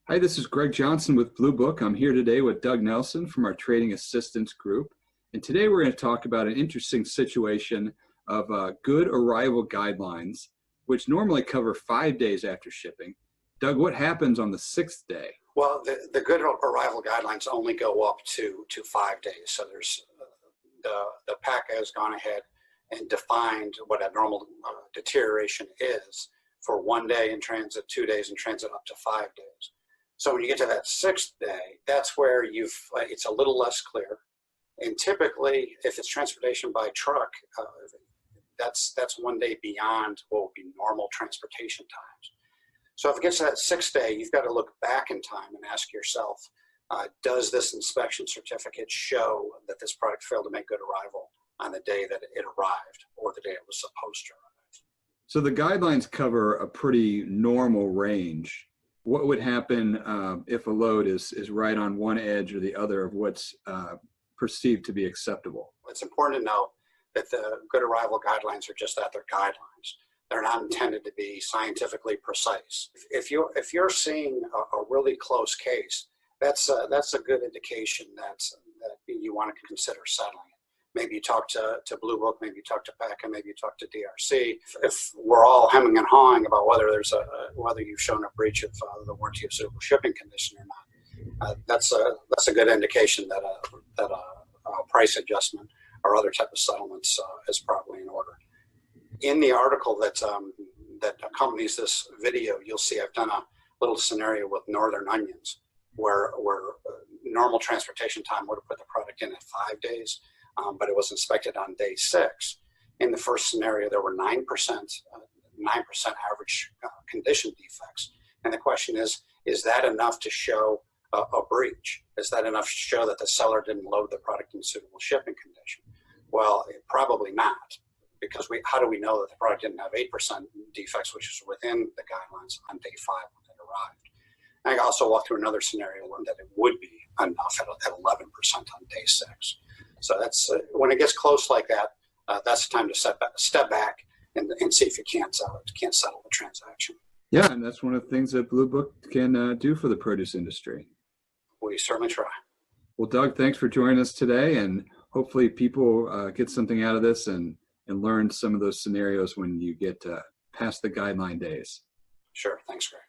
Hi, this is Greg Johnson with Blue Book. I'm here today with Doug Nelson from our Trading Assistance Group. And today we're going to talk about an interesting situation of good arrival guidelines, which normally cover 5 days after shipping. Doug, what happens on the 6th day? Well, the good arrival guidelines only go up to 5 days. So there's the PAC has gone ahead and defined what a normal deterioration is for 1 day in transit, 2 days in transit, up to 5 days. So when you get to that 6th day, that's where it's a little less clear. And typically, if it's transportation by truck, that's 1 day beyond what would be normal transportation times. So if it gets to that 6th day, you've got to look back in time and ask yourself, does this inspection certificate show that this product failed to make good arrival on the day that it arrived or the day it was supposed to arrive? So the guidelines cover a pretty normal range. What would happen if a load is right on one edge or the other of what's perceived to be acceptable? It's important to know that the good arrival guidelines are just that, they're guidelines. They're not intended to be scientifically precise. If you're seeing a really close case, that's a good indication that you want to consider settling it. Maybe you talk to Blue Book, maybe you talk to PAC, and maybe you talk to DRC. If we're all hemming and hawing about whether whether you've shown a breach of the warranty of suitable shipping condition or not, that's a good indication that a price adjustment or other type of settlements is probably in order. In the article that accompanies this video, you'll see I've done a little scenario with northern onions where normal transportation time would have put the product in at 5 days, but it was inspected on day 6. In the first scenario, there were 9% average condition defects. And the question is that enough to show a breach? Is that enough to show that the seller didn't load the product in suitable shipping condition? Well, probably not. Because how do we know that the product didn't have 8% defects, which is within the guidelines on day 5 when it arrived? And I also walked through another scenario that it would be enough at 11% on day 6. So that's when it gets close like that, that's the time to step back and see if you can't settle the transaction. Yeah, and that's one of the things that Blue Book can do for the produce industry. We certainly try. Well, Doug, thanks for joining us today, and hopefully people get something out of this and learn some of those scenarios when you get past the guideline days. Sure. Thanks, Greg.